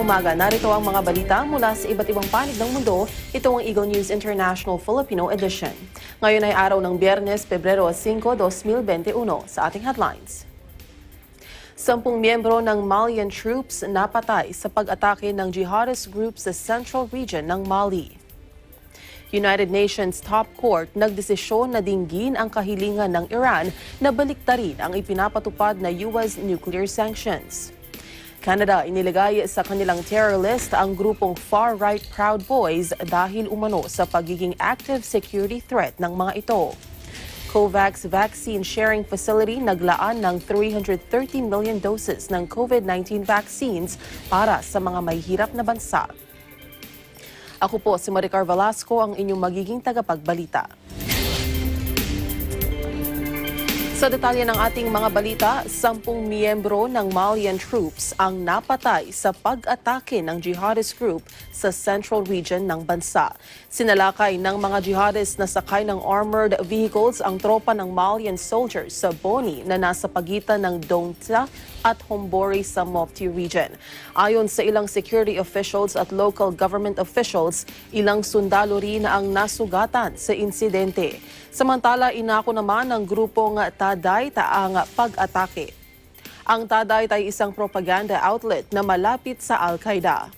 umaga, narito ang mga balita mula sa iba't ibang panig ng mundo. Ito ang Eagle News International Filipino Edition. Ngayon ay araw ng Biyernes, Pebrero 5, 2021. Sa ating headlines. 10 miyembro ng Malian troops napatay sa pag-atake ng jihadist group sa central region ng Mali. United Nations Top Court nagdesisyon na dinggin ang kahilingan ng Iran na baliktarin ang ipinapatupad na US nuclear sanctions. Canada inilagay sa kanilang terror list ang grupong far-right Proud Boys dahil umano sa pagiging active security threat ng mga ito. COVAX Vaccine Sharing Facility naglaan ng 330 million doses ng COVID-19 vaccines para sa mga mahihirap na bansa. Ako po si Maricar Velasco, ang inyong magiging tagapagbalita. Sa detalye ng ating mga balita, 10 miyembro ng Malian troops ang napatay sa pag-atake ng jihadist group sa central region ng bansa. Sinalakay ng mga jihadist na sakay ng armored vehicles ang tropa ng Malian soldiers sa Boni na nasa pagitan ng Dongta at Hombori sa Mopti region. Ayon sa ilang security officials at local government officials, ilang sundalo rin ang nasugatan sa insidente. Samantala, inako naman ng grupong Tadayta ang pag-atake. Ang Tadayta ay isang propaganda outlet na malapit sa Al-Qaeda.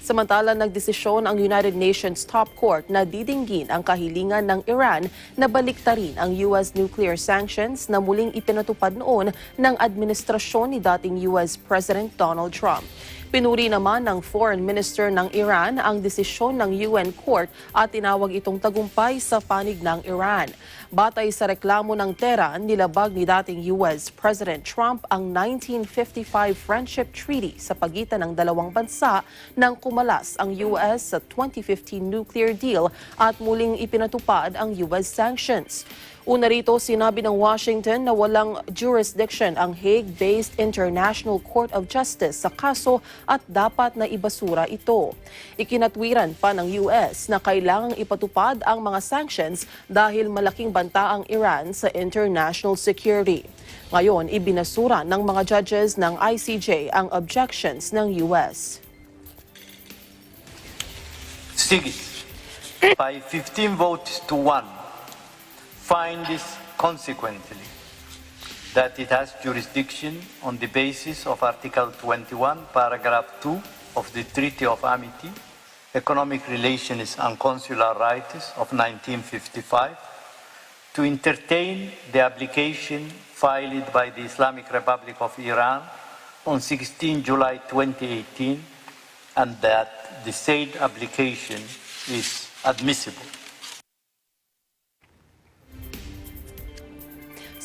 Samantala, nagdesisyon ang United Nations Top Court na didinggin ang kahilingan ng Iran na baliktarin ang US nuclear sanctions na muling ipinatupad noon ng administrasyon ni dating US President Donald Trump. Pinuri naman ng Foreign Minister ng Iran ang desisyon ng UN Court at tinawag itong tagumpay sa panig ng Iran. Batay sa reklamo ng Tehran, nilabag ni dating US President Trump ang 1955 Friendship Treaty sa pagitan ng dalawang bansa nang kumalas ang US sa 2015 nuclear deal at muling ipinatupad ang US sanctions. Una rito, sinabi ng Washington na walang jurisdiction ang Hague-based International Court of Justice sa kaso at dapat na ibasura ito. Ikinatwiran pa ng US na kailangang ipatupad ang mga sanctions dahil malaking banta ang Iran sa international security. Ngayon, ibinasura ng mga judges ng ICJ ang objections ng US. Sige, by 15 votes to 1, finds consequently that it has jurisdiction on the basis of Article 21, Paragraph 2 of the Treaty of Amity, Economic Relations and Consular Rights of 1955, to entertain the application filed by the Islamic Republic of Iran on 16 July 2018, and that the said application is admissible.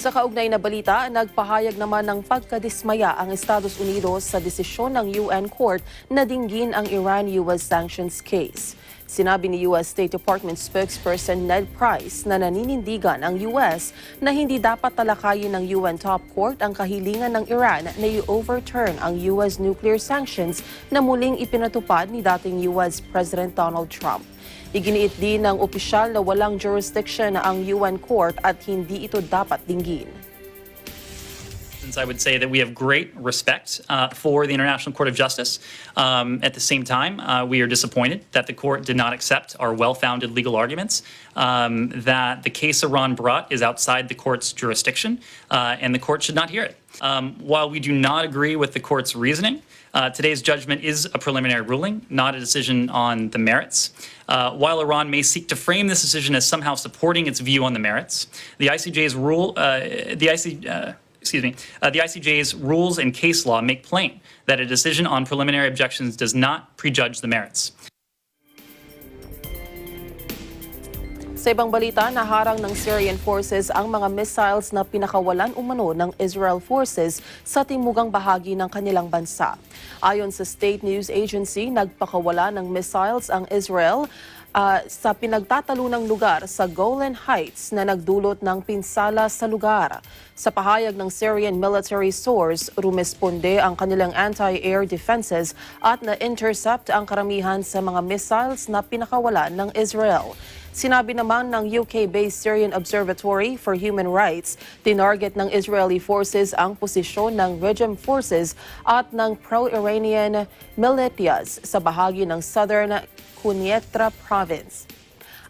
Sa kaugnay na balita, nagpahayag naman ng pagkadismaya ang Estados Unidos sa desisyon ng UN Court na dinggin ang Iran-US sanctions case. Sinabi ni US State Department spokesperson Ned Price na naninindigan ang US na hindi dapat talakayin ng UN Top Court ang kahilingan ng Iran na i-overturn ang US nuclear sanctions na muling ipinatupad ni dating US President Donald Trump. Iginiit din ng opisyal na walang jurisdiction ang UN Court at hindi ito dapat dinggin. I would say that we have great respect for the International Court of Justice. At the same time, we are disappointed that the court did not accept our well-founded legal arguments, that the case Iran brought is outside the court's jurisdiction, and the court should not hear it. While we do not agree with the court's reasoning, today's judgment is a preliminary ruling, not a decision on the merits. While Iran may seek to frame this decision as somehow supporting its view on the merits, the ICJ's rules and case law make plain that a decision on preliminary objections does not prejudge the merits. Sa ibang balita, naharang ng Syrian forces ang mga missiles na pinakawalan umano ng Israel forces sa timugang bahagi ng kanilang bansa. Ayon sa State News Agency, nagpakawala ng missiles ang Israel sa pinagtatalunang lugar sa Golan Heights na nagdulot ng pinsala sa lugar. Sa pahayag ng Syrian military source, rumesponde ang kanilang anti-air defenses at na-intercept ang karamihan sa mga missiles na pinakawalan ng Israel. Sinabi naman ng UK-based Syrian Observatory for Human Rights, tinarget ng Israeli forces ang posisyon ng regime forces at ng pro-Iranian militias sa bahagi ng southern Quneitra province.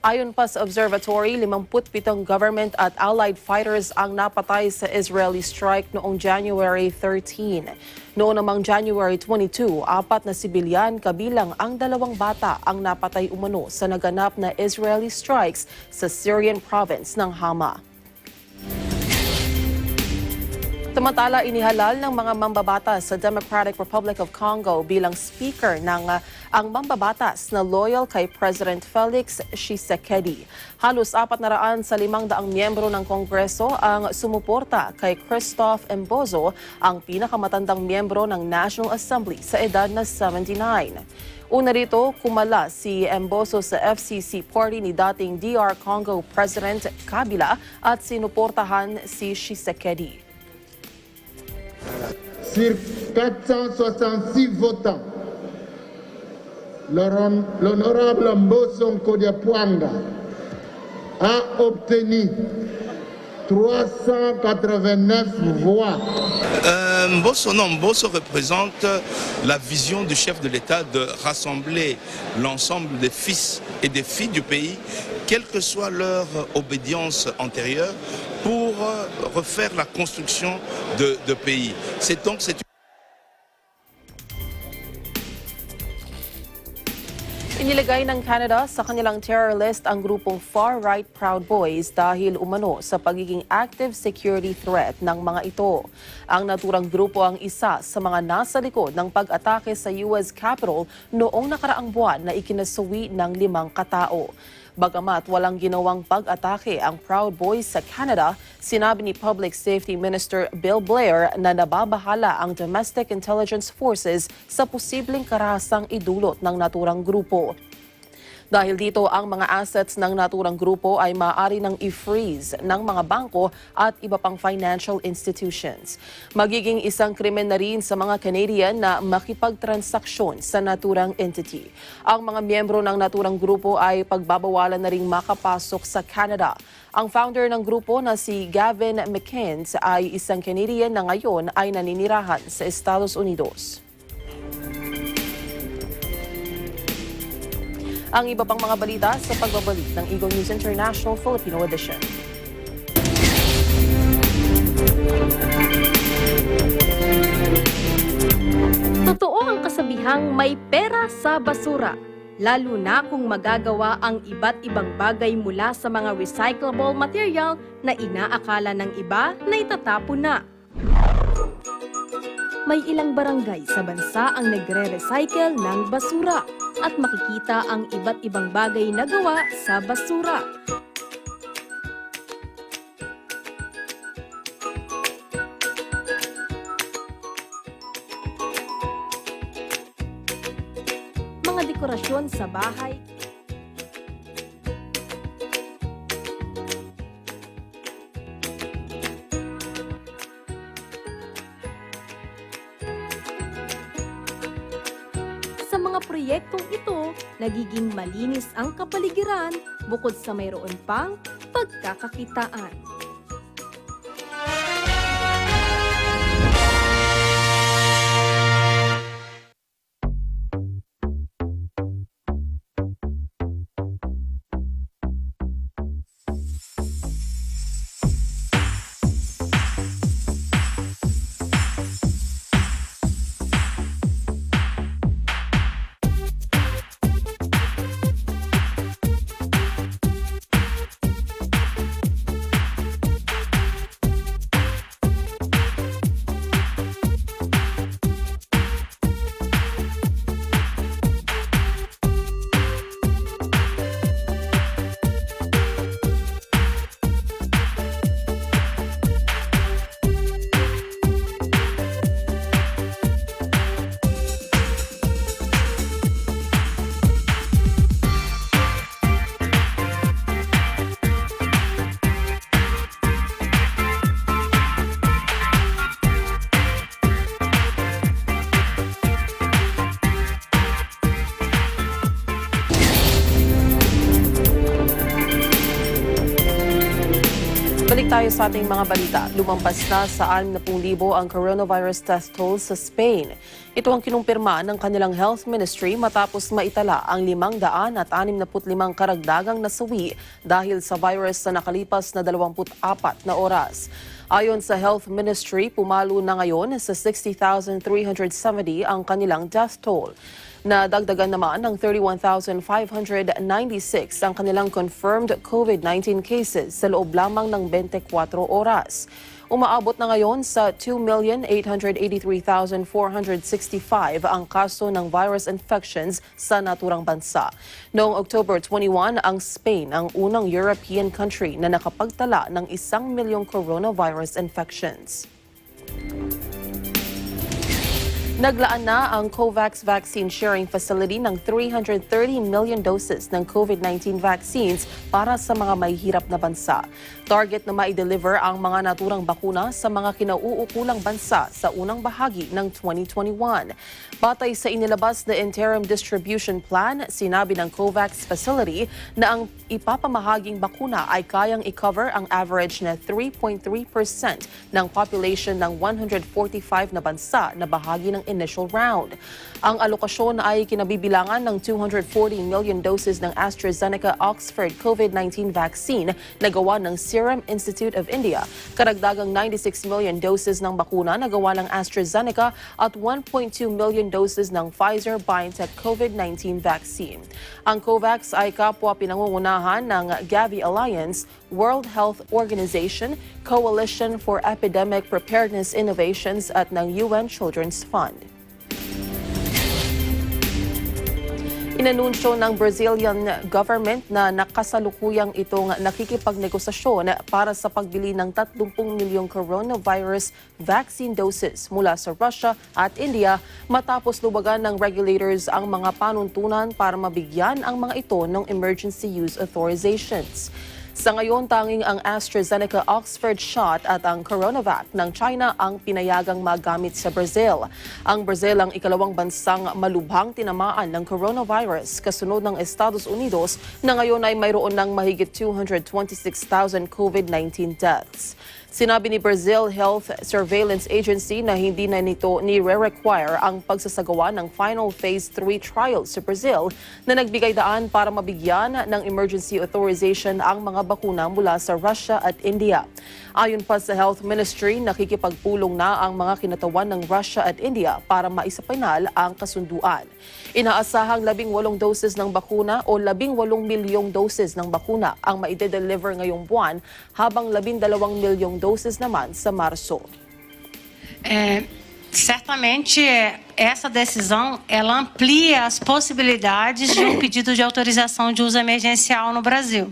Ayon pa sa observatory, 57 government at allied fighters ang napatay sa Israeli strike noong January 13. Noong namang January 22, 4 na sibilyan kabilang ang 2 bata ang napatay umano sa naganap na Israeli strikes sa Syrian province ng Hama. Samantala, inihalal ng mga mambabatas sa Democratic Republic of Congo bilang speaker ng ang mambabatas na loyal kay President Felix Tshisekedi. Halos 400 sa 500 miyembro ng Kongreso ang sumuporta kay Christophe Mbozo, ang pinakamatandang miyembro ng National Assembly sa edad na 79. Una rito, kumala si Mbozo sa FCC party ni dating DR Congo President Kabila at sinuportahan si Tshisekedi. Sur 466 votants, l'honorable Mbosso Kodiapwanga a obtenu 389 voix. Mbosso représente la vision du chef de l'État de rassembler l'ensemble des fils et des filles du pays, quelle que soit leur obédience antérieure, pour refaire la construction de pays. C'est Inilagay ng Canada sa kanilang terror list ang grupong far-right Proud Boys dahil umano sa pagiging active security threat ng mga ito. Ang naturang grupo ang isa sa mga nasa likod ng pag-atake sa US Capitol noong nakaraang buwan na ikinasawi ng 5 katao. Bagamat walang ginawang pag-atake ang Proud Boys sa Canada, sinabi ni Public Safety Minister Bill Blair na nababahala ang Domestic Intelligence Forces sa posibleng karahasang idulot ng naturang grupo. Dahil dito, ang mga assets ng naturang grupo ay maaari nang i-freeze ng mga bangko at iba pang financial institutions. Magiging isang krimen na rin sa mga Canadian na makipagtransaksyon sa naturang entity. Ang mga miyembro ng naturang grupo ay pagbabawalan na ring makapasok sa Canada. Ang founder ng grupo na si Gavin McKenzie ay isang Canadian na ngayon ay naninirahan sa Estados Unidos. Ang iba pang mga balita sa pagbabalik ng Eagle News International Filipino Edition. Totoo ang kasabihang may pera sa basura, lalo na kung magagawa ang iba't ibang bagay mula sa mga recyclable material na inaakala ng iba na itatapon na. May ilang barangay sa bansa ang nagre-recycle ng basura at makikita ang iba't ibang bagay na gawa sa basura. Mga dekorasyon sa bahay, sa mga proyektong ito, nagiging malinis ang kapaligiran bukod sa mayroon pang pagkakakitaan. tayo sa ating mga balita. Lumampas na sa 60,000 ang coronavirus test toll sa Spain. Ito ang kinumpirma ng kanilang health ministry matapos maitala ang 565 karagdagang nasawi dahil sa virus sa nakalipas na 24 na oras. Ayon sa health ministry, pumalo na ngayon sa 60,370 ang kanilang death toll. Nadagdagan naman ng 31,596 ang kanilang confirmed COVID-19 cases sa loob lamang ng 24 oras. Umaabot na ngayon sa 2,883,465 ang kaso ng virus infections sa naturang bansa. Noong October 21, ang Spain ang unang European country na nakapagtala ng 1 milyong coronavirus infections. Naglaan na ang COVAX vaccine sharing facility ng 330 million doses ng COVID-19 vaccines para sa mga may hirap na bansa. Target na mai-deliver ang mga naturang bakuna sa mga kinauukulang bansa sa unang bahagi ng 2021. Batay sa inilabas na interim distribution plan, sinabi ng COVAX facility na ang ipapamahaging bakuna ay kayang i-cover ang average na 3.3% ng population ng 145 na bansa na bahagi ng initial round. Ang alokasyon ay kinabibilangan ng 240 million doses ng AstraZeneca Oxford COVID-19 vaccine na gawa ng Serum Institute of India, karagdagang 96 million doses ng bakuna na gawa ng AstraZeneca at 1.2 million doses ng Pfizer-BioNTech COVID-19 vaccine. Ang COVAX ay kapwa pinangungunahan ng Gavi Alliance, World Health Organization, Coalition for Epidemic Preparedness Innovations at ng UN Children's Fund. Inanunsyo ng Brazilian government na nakasalukuyang itong nakikipagnegosasyon para sa pagbili ng 30 milyong coronavirus vaccine doses mula sa Russia at India matapos lubagan ng regulators ang mga panuntunan para mabigyan ang mga ito ng emergency use authorizations. Sa ngayon, tanging ang AstraZeneca Oxford shot at ang CoronaVac ng China ang pinayagang magamit sa Brazil. Ang Brazil ang ikalawang bansang malubhang tinamaan ng coronavirus kasunod ng Estados Unidos na ngayon ay mayroon ng mahigit 226,000 COVID-19 deaths. Sinabi ni Brazil Health Surveillance Agency na hindi na nito ni-require ang pagsasagawa ng final phase 3 trial sa Brazil na nagbigay daan para mabigyan ng emergency authorization ang mga bakuna mula sa Russia at India. Ayon pa sa Health Ministry, nakikipagpulong na ang mga kinatawan ng Russia at India para maisapainal ang kasunduan. Inaasahang 18 doses ng bakuna o 18 milyong doses ng bakuna ang maide-deliver ngayong buwan habang 12 milyong doses naman sa Marso. Certamente, essa decisão ela amplia as possibilidades de um pedido de autorização de uso emergencial no Brasil.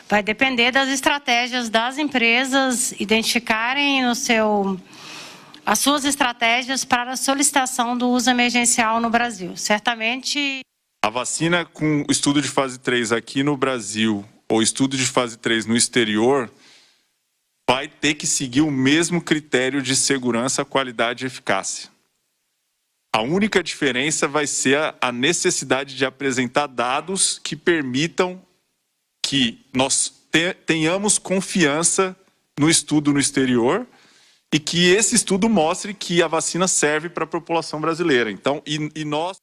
Vai depender das estratégias das empresas identificarem as suas estratégias para a solicitação do uso emergencial no Brasil. Certamente... A vacina com estudo de fase 3 aqui no Brasil ou estudo de fase 3 no exterior vai ter que seguir o mesmo critério de segurança, qualidade e eficácia. A única diferença vai ser a necessidade de apresentar dados que permitam que nós tenhamos confiança no estudo no exterior e que esse estudo mostre que a vacina serve para a população brasileira. Então, e nós...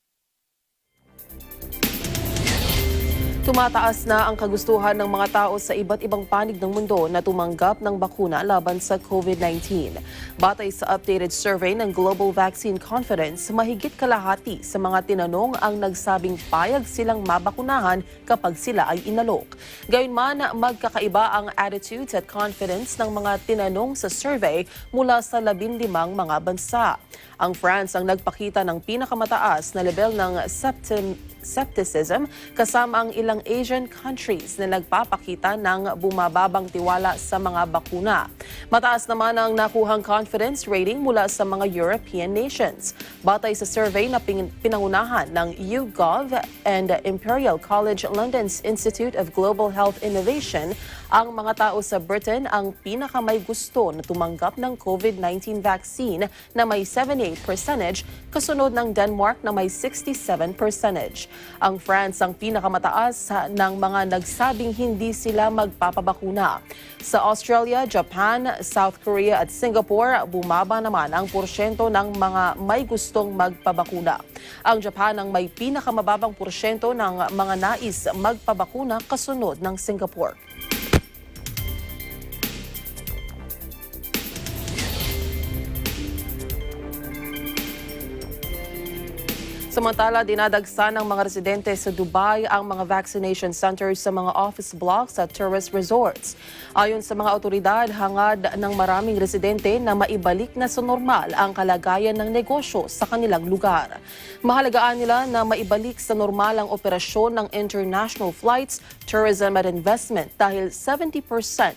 Tumataas na ang kagustuhan ng mga tao sa iba't ibang panig ng mundo na tumanggap ng bakuna laban sa COVID-19. Batay sa updated survey ng Global Vaccine Confidence, mahigit kalahati sa mga tinanong ang nagsabing payag silang mabakunahan kapag sila ay inalok. Gayunman, magkakaiba ang attitudes at confidence ng mga tinanong sa survey mula sa 15 mga bansa. Ang France ang nagpakita ng pinakamataas na level ng skepticism kasama ang ilang Asian countries na nagpapakita ng bumababang tiwala sa mga bakuna. Mataas naman ang nakuhang confidence rating mula sa mga European nations. Batay sa survey na pinangunahan ng YouGov and Imperial College London's Institute of Global Health Innovation, ang mga tao sa Britain ang pinakamay gusto na tumanggap ng COVID-19 vaccine na may 78%, kasunod ng Denmark na may 67%. Ang France ang pinakamataas ng mga nagsabing hindi sila magpapabakuna. Sa Australia, Japan, South Korea at Singapore, bumaba naman ang porsyento ng mga may gustong magpabakuna. Ang Japan ang may pinakamababang porsyento ng mga nais magpabakuna kasunod ng Singapore. Samantala, dinadagsa ng mga residente sa Dubai ang mga vaccination centers sa mga office blocks at tourist resorts. Ayon sa mga otoridad, hangad ng maraming residente na maibalik na sa normal ang kalagayan ng negosyo sa kanilang lugar. Mahalagaan nila na maibalik sa normal ang operasyon ng international flights, tourism at investment dahil 70%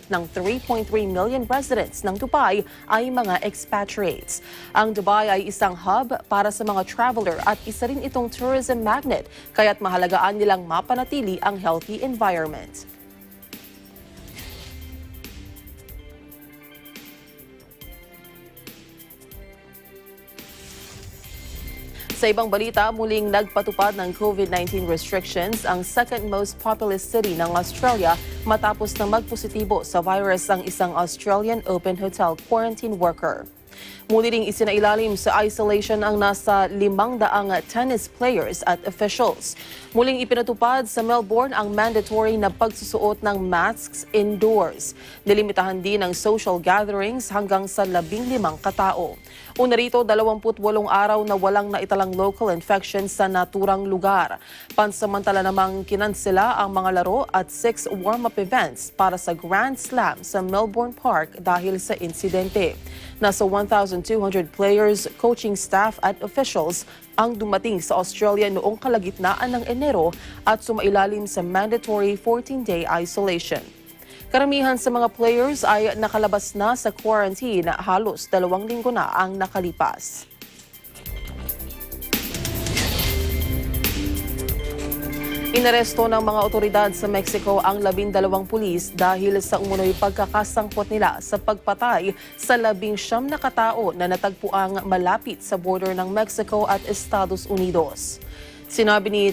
ng 3.3 million residents ng Dubai ay mga expatriates. Ang Dubai ay isang hub para sa mga traveler at isa rin itong tourism magnet, kaya't mahalagaan nilang mapanatili ang healthy environment. Sa ibang balita, muling nagpatupad ng COVID-19 restrictions ang second most populous city ng Australia matapos na magpositibo sa virus ang isang Australian open hotel quarantine worker. Muli ring isinailalim sa isolation ang nasa 500 tennis players at officials. Muling ipinatupad sa Melbourne ang mandatory na pagsusuot ng masks indoors. Nilimitahan din ang social gatherings hanggang sa 15 katao. Una rito, 28 araw na walang naitalang local infection sa naturang lugar. Pansamantala namang kinansela ang mga laro at 6 warm-up events para sa Grand Slam sa Melbourne Park dahil sa insidente. Nasa 1,200 players, coaching staff at officials ang dumating sa Australia noong kalagitnaan ng Enero at sumailalim sa mandatory 14-day isolation. Karamihan sa mga players ay nakalabas na sa quarantine, halos 2 linggo na ang nakalipas. Inaresto ng mga otoridad sa Mexico ang 12 pulis dahil sa umunoy pagkakasangkot nila sa pagpatay sa 19 na katao na natagpuang malapit sa border ng Mexico at Estados Unidos. Sinabi ni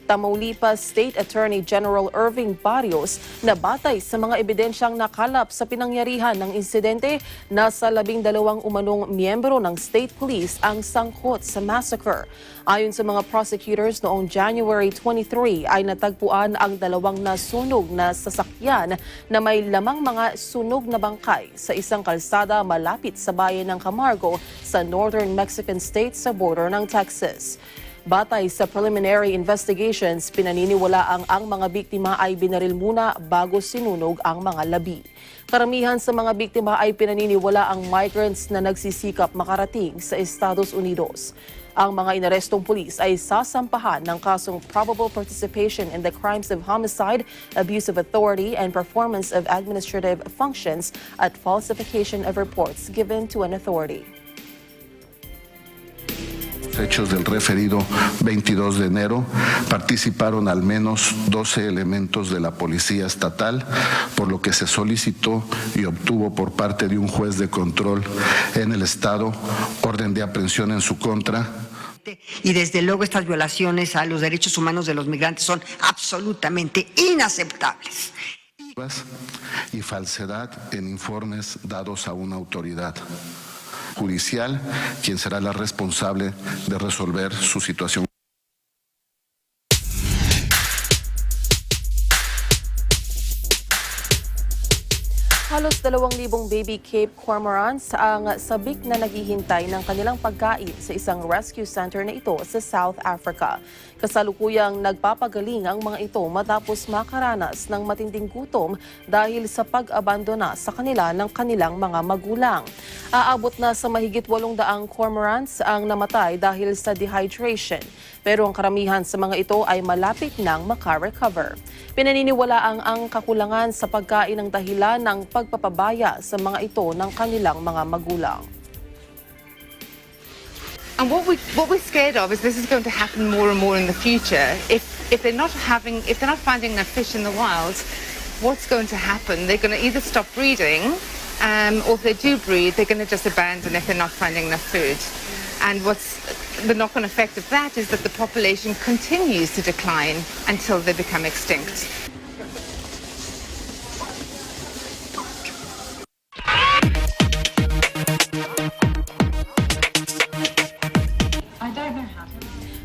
Tamaulipas State Attorney General Irving Barrios na batay sa mga ebidensyang nakalap sa pinangyarihan ng insidente, nasa 12 umanong miyembro ng state police ang sangkot sa massacre. Ayon sa mga prosecutors, noong January 23 ay natagpuan ang 2 nasunog na sasakyan na may lamang mga sunog na bangkay sa isang kalsada malapit sa bayan ng Camargo sa northern Mexican state sa border ng Texas. Batay sa preliminary investigations, pinaniniwalaang ang mga biktima ay binaril muna bago sinunog ang mga labi. Karamihan sa mga biktima ay pinaniniwalaang migrants na nagsisikap makarating sa Estados Unidos. Ang mga inarestong pulis ay sasampahan ng kasong probable participation in the crimes of homicide, abuse of authority, and performance of administrative functions at falsification of reports given to an authority. Hechos del referido 22 de enero, participaron al menos 12 elementos de la Policía Estatal, por lo que se solicitó y obtuvo por parte de un juez de control en el Estado orden de aprehensión en su contra. Y desde luego estas violaciones a los derechos humanos de los migrantes son absolutamente inaceptables. Y falsedad en informes dados a una autoridad judicial, quien será la responsable de resolver su situación. Halos 2,000 baby Cape cormorants ang sabik na naghihintay ng kanilang pagkain sa isang rescue center na ito sa South Africa. Kasalukuyang nagpapagaling ang mga ito matapos makaranas ng matinding gutom dahil sa pag-abandona sa kanila ng kanilang mga magulang. Aabot na sa mahigit 800 cormorants ang namatay dahil sa dehydration. Pero ang karamihan sa mga ito ay malapit nang makarecover. Pinaniniwalaang ang kakulangan sa pagkain ang dahilan ng pagpapabaya sa mga ito ng kanilang mga magulang. And what we're scared of is this is going to happen more and more in the future. If they're not finding enough fish in the wild, what's going to happen? They're going to either stop breeding, or if they do breed, they're going to just abandon if they're not finding enough food. And the knock-on effect of that is that the population continues to decline until they become extinct.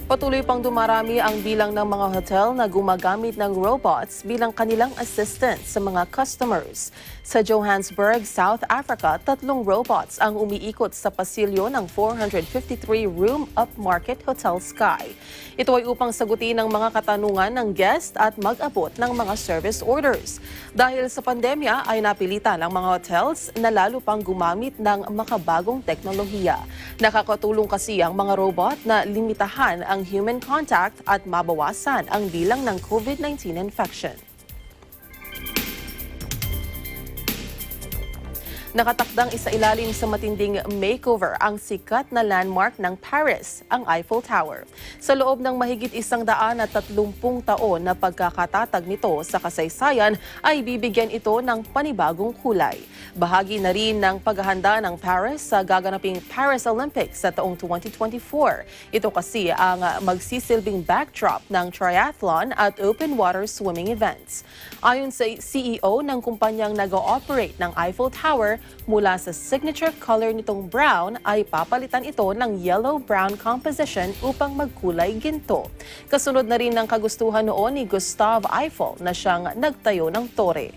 Patuloy pang dumarami ang bilang ng mga hotel na gumagamit ng robots bilang kanilang assistant sa mga customers. Sa Johannesburg, South Africa, 3 robots ang umiikot sa pasilyo ng 453-room upmarket Hotel Sky. Ito ay upang sagutin ang mga katanungan ng guest at mag-abot ng mga service orders. Dahil sa pandemya ay napilitan ang mga hotels na lalo pang gumamit ng makabagong teknolohiya. Nakakatulong kasi ang mga robot na limitahan ang human contact at mabawasan ang bilang ng COVID-19 infection. Nakatakdang isailalim sa matinding makeover ang sikat na landmark ng Paris, ang Eiffel Tower. Sa loob ng mahigit 130 taon na pagkakatatag nito sa kasaysayan ay bibigyan ito ng panibagong kulay. Bahagi na rin ng paghahanda ng Paris sa gaganaping Paris Olympics sa taong 2024. Ito kasi ang magsisilbing backdrop ng triathlon at open water swimming events. Ayon sa CEO ng kumpanyang nag-ooperate ng Eiffel Tower, mula sa signature color nitong brown ay papalitan ito ng yellow-brown composition upang magkulay ginto. Kasunod na rin ng kagustuhan noon ni Gustave Eiffel na siyang nagtayo ng tore.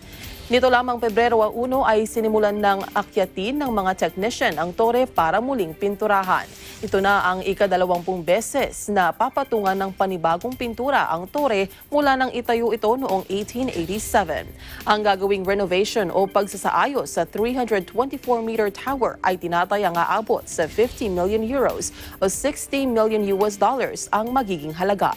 Nito lamang Pebrero 1 ay sinimulan ng akyatin ng mga technician ang tore para muling pinturahan. Ito na ang ika-20 beses na papatungan ng panibagong pintura ang tore mula nang itayo ito noong 1887. Ang gagawing renovation o pagsasaayos sa 324-meter tower ay tinatayang aabot sa 50 million euros o $60 million ang magiging halaga.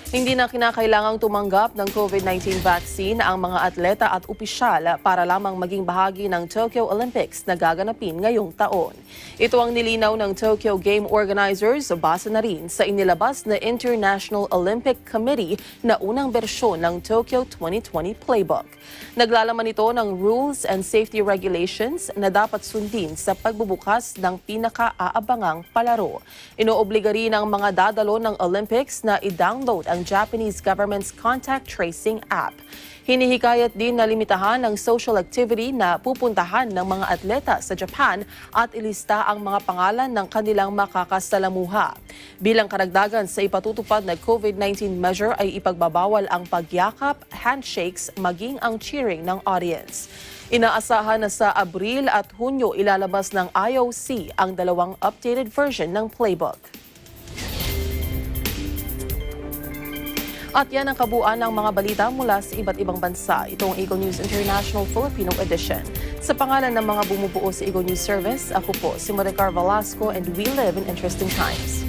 Hindi na kinakailangang tumanggap ng COVID-19 vaccine ang mga atleta at opisyal para lamang maging bahagi ng Tokyo Olympics na gaganapin ngayong taon. Ito ang nilinaw ng Tokyo Game organizers base na rin sa inilabas na International Olympic Committee na unang bersyon ng Tokyo 2020 Playbook. Naglalaman ito ng rules and safety regulations na dapat sundin sa pagbubukas ng pinaka-aabangang palaro. Inoobliga rin ang mga dadalo ng Olympics na i-download ang Japanese government's contact tracing app. Hinihikayat din na limitahan ang social activity na pupuntahan ng mga atleta sa Japan at ilista ang mga pangalan ng kanilang makakasalamuha. Bilang karagdagan sa ipatutupad na COVID-19 measure ay ipagbabawal ang pagyakap, handshakes, maging ang cheering ng audience. Inaasahan na sa Abril at Hunyo ilalabas ng IOC ang 2 updated version ng playbook. At yan ang kabuuan ng mga balita mula sa iba't ibang bansa. Ito ang Eagle News International Filipino Edition. Sa pangalan ng mga bumubuo sa Eagle News Service, ako po si Maricar Velasco and we live in interesting times.